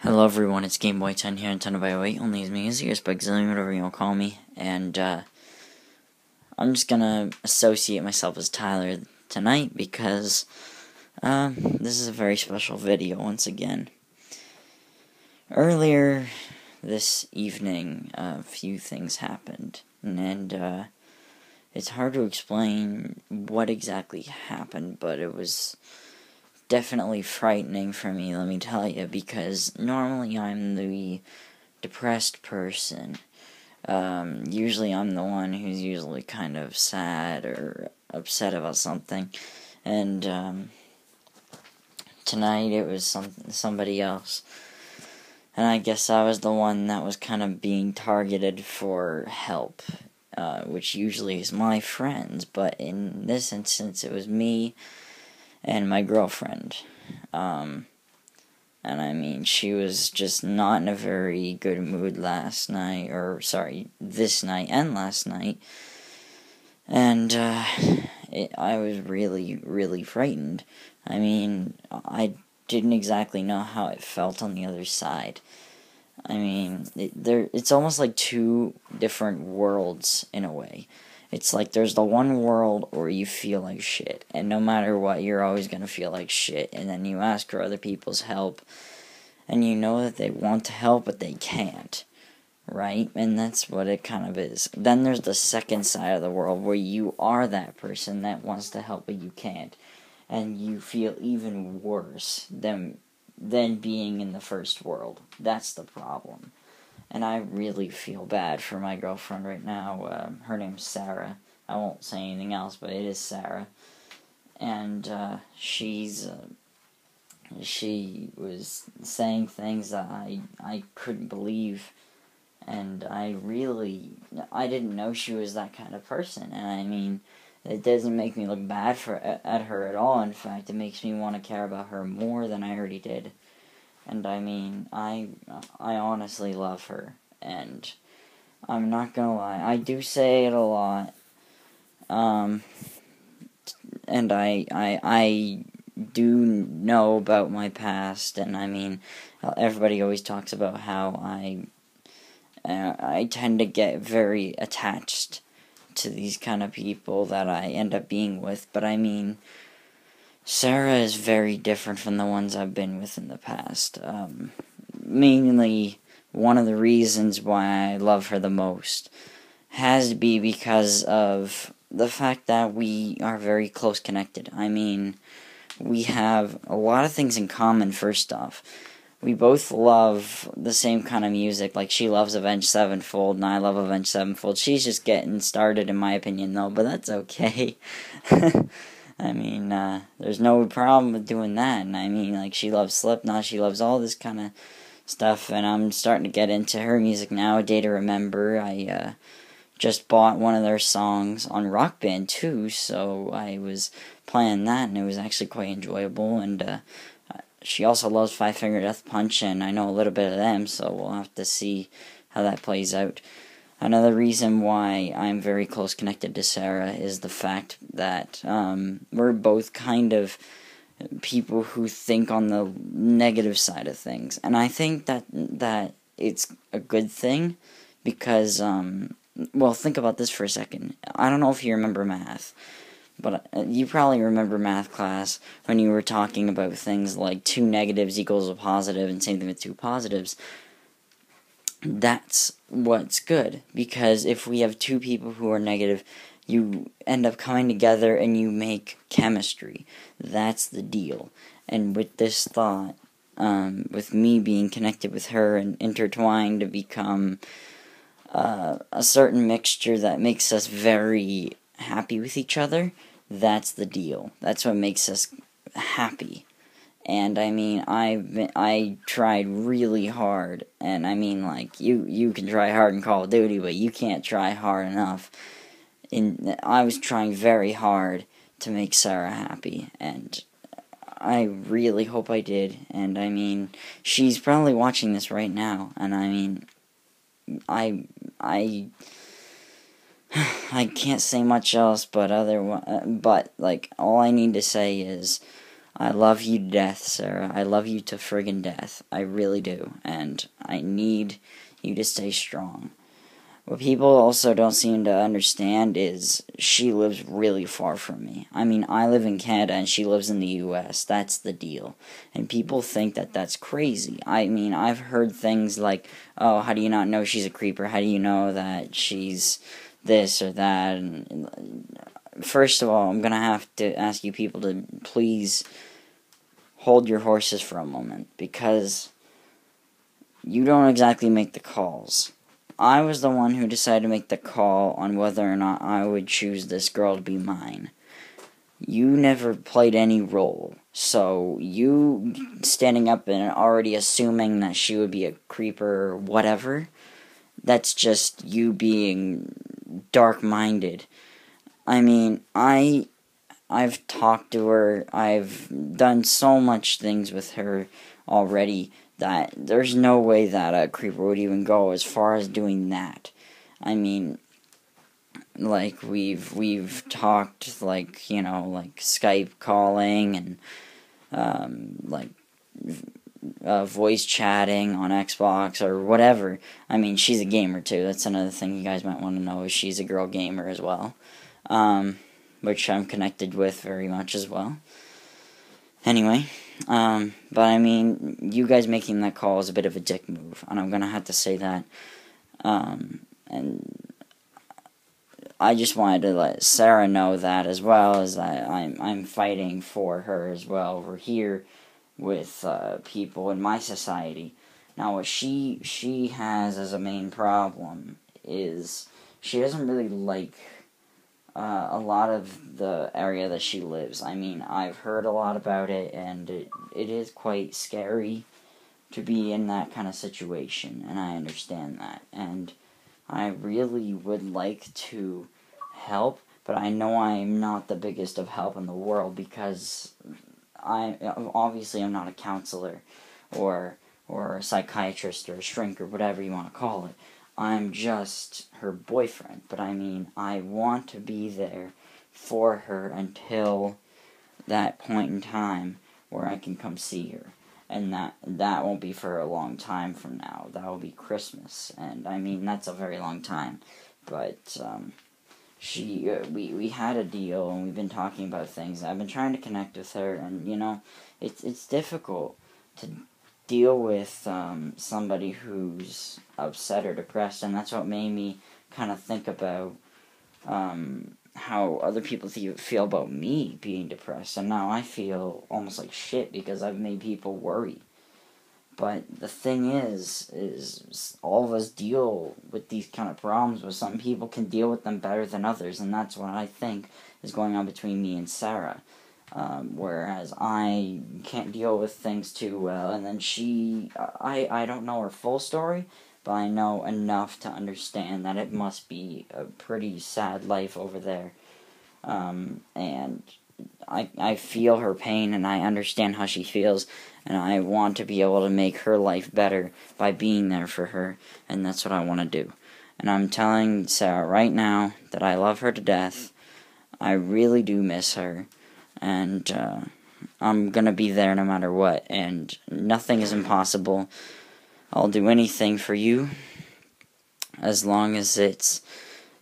Hello everyone, it's GameBoy10 here, Nintendo by 08, only as me as yours, Bugzillion, whatever you want to call me, and I'm just gonna associate myself as Tyler tonight because this is a very special video once again. Earlier this evening, a few things happened, and it's hard to explain what exactly happened, but it was definitely frightening for me, let me tell you, because normally I'm the depressed person. Usually I'm the one who's usually kind of sad or upset about something, and tonight it was somebody else, and I guess I was the one that was kind of being targeted for help, which usually is my friends, but in this instance it was me and my girlfriend. And I mean, she was just not in a very good mood this night and last night. And I was really, really frightened. I mean, I didn't exactly know how it felt on the other side. I mean, it's almost like two different worlds in a way. It's like there's the one world where you feel like shit, and no matter what, you're always gonna feel like shit, and then you ask for other people's help, and you know that they want to help, but they can't, right? And that's what it kind of is. Then there's the second side of the world, where you are that person that wants to help, but you can't, and you feel even worse than being in the first world. That's the problem. And I really feel bad for my girlfriend right now. Her name's Sarah. I won't say anything else, but it is Sarah. And she was saying things that I couldn't believe. And I didn't know she was that kind of person. And I mean, it doesn't make me look bad at her at all. In fact, it makes me want to care about her more than I already did. And I mean, I honestly love her, and I'm not gonna lie, I do say it a lot, and I do know about my past, and I mean, everybody always talks about how I tend to get very attached to these kind of people that I end up being with, but I mean, Sarah is very different from the ones I've been with in the past. Mainly, one of the reasons why I love her the most has to be because of the fact that we are very close connected. I mean, we have a lot of things in common, first off. We both love the same kind of music, like she loves Avenged Sevenfold, and I love Avenged Sevenfold. She's just getting started, in my opinion, though, but that's okay. I mean, there's no problem with doing that, and I mean, like, she loves Slipknot, she loves all this kind of stuff, and I'm starting to get into her music now. A Day to Remember, I just bought one of their songs on Rock Band, too, so I was playing that, and it was actually quite enjoyable, and she also loves Five Finger Death Punch, and I know a little bit of them, so we'll have to see how that plays out. Another reason why I'm very close connected to Sarah is the fact that we're both kind of people who think on the negative side of things. And I think that it's a good thing because, well, think about this for a second. I don't know if you remember math, but you probably remember math class when you were talking about things like 2 negatives equals a positive and same thing with 2 positives. That's what's good, because if we have 2 people who are negative, you end up coming together and you make chemistry. That's the deal. And with this thought, with me being connected with her and intertwined to become a certain mixture that makes us very happy with each other, that's the deal. That's what makes us happy. And I mean, I tried really hard, and I mean, like, you can try hard in Call of Duty, but you can't try hard enough. I was trying very hard to make Sarah happy, and I really hope I did. And I mean, she's probably watching this right now, and I mean, I can't say much else, but like, all I need to say is, I love you to death, Sarah. I love you to friggin' death. I really do. And I need you to stay strong. What people also don't seem to understand is she lives really far from me. I mean, I live in Canada and she lives in the US. That's the deal. And people think that that's crazy. I mean, I've heard things like, oh, how do you not know she's a creeper? How do you know that she's this or that? And first of all, I'm going to have to ask you people to please hold your horses for a moment, because you don't exactly make the calls. I was the one who decided to make the call on whether or not I would choose this girl to be mine. You never played any role, so you standing up and already assuming that she would be a creeper or whatever, that's just you being dark-minded. I mean, I've talked to her, I've done so much things with her already that there's no way that a creeper would even go as far as doing that. I mean, like, we've talked, like, you know, like Skype calling and like voice chatting on Xbox or whatever. I mean, she's a gamer too. That's another thing you guys might want to know, is she's a girl gamer as well, which I'm connected with very much as well. Anyway, but I mean, you guys making that call is a bit of a dick move, and I'm gonna have to say that. And I just wanted to let Sarah know that, as well as that I'm fighting for her as well over here with people in my society. Now, what she has as a main problem is she doesn't really like a lot of the area that she lives. I mean, I've heard a lot about it, and it is quite scary to be in that kind of situation, and I understand that. And I really would like to help, but I know I'm not the biggest of help in the world, because I'm not a counselor or a psychiatrist or a shrink or whatever you want to call it. I'm just her boyfriend, but I mean, I want to be there for her until that point in time where I can come see her. And that won't be for a long time from now. That will be Christmas, and I mean, that's a very long time. But we had a deal, and we've been talking about things. I've been trying to connect with her, and you know, it's difficult to deal with somebody who's upset or depressed, and that's what made me kind of think about how other people feel about me being depressed, and now I feel almost like shit because I've made people worry. But the thing is all of us deal with these kind of problems, but some people can deal with them better than others, and that's what I think is going on between me and Sarah. Whereas I can't deal with things too well, and then I don't know her full story, but I know enough to understand that it must be a pretty sad life over there. And I feel her pain, and I understand how she feels, and I want to be able to make her life better by being there for her, and that's what I want to do. And I'm telling Sarah right now that I love her to death. I really do miss her, and I'm gonna be there no matter what, and nothing is impossible. I'll do anything for you, as long as it's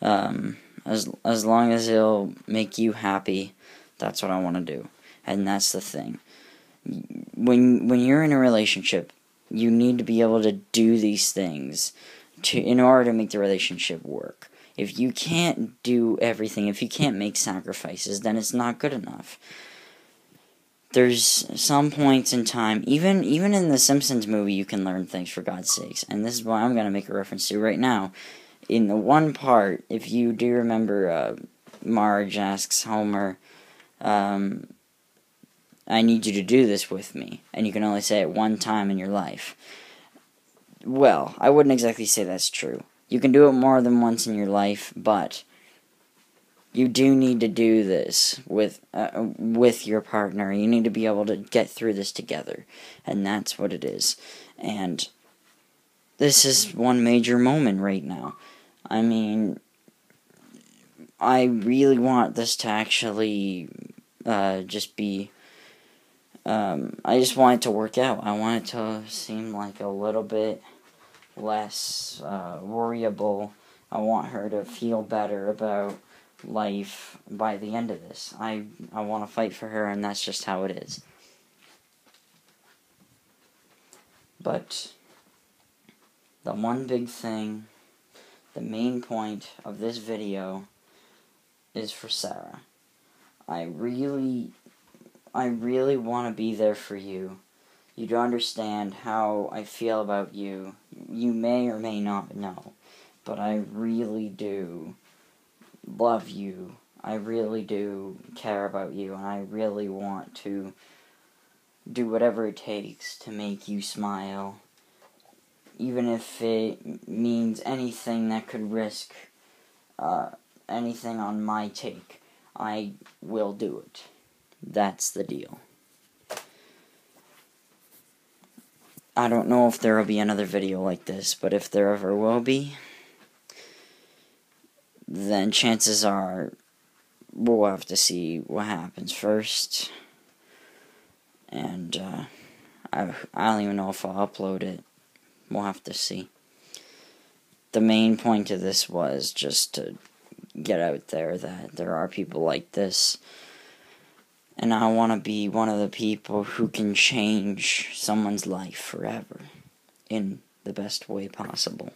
as long as it'll make you happy. That's what I want to do, and that's the thing. When you're in a relationship, you need to be able to do these things in order to make the relationship work. If you can't do everything, if you can't make sacrifices, then it's not good enough. There's some points in time, even in the Simpsons movie, you can learn things, for God's sakes. And this is what I'm going to make a reference to right now. In the one part, if you do remember, Marge asks Homer, I need you to do this with me, and you can only say it one time in your life. Well, I wouldn't exactly say that's true. You can do it more than once in your life, but you do need to do this with your partner. You need to be able to get through this together, and that's what it is. And this is one major moment right now. I mean, I really want this to actually just be I just want it to work out. I want it to seem like a little bit less worryable. I want her to feel better about life by the end of this. I want to fight for her, and that's just how it is. But the one big thing, the main point of this video is for Sarah. I really want to be there for you. You to understand how I feel about you. You may or may not know, but I really do love you. I really do care about you, and I really want to do whatever it takes to make you smile, even if it means anything that could risk anything on my take. I will do it. That's the deal. I don't know if there will be another video like this, but if there ever will be, then chances are we'll have to see what happens first. And I don't even know if I'll upload it. We'll have to see. The main point of this was just to get out there that there are people like this. And I want to be one of the people who can change someone's life forever in the best way possible.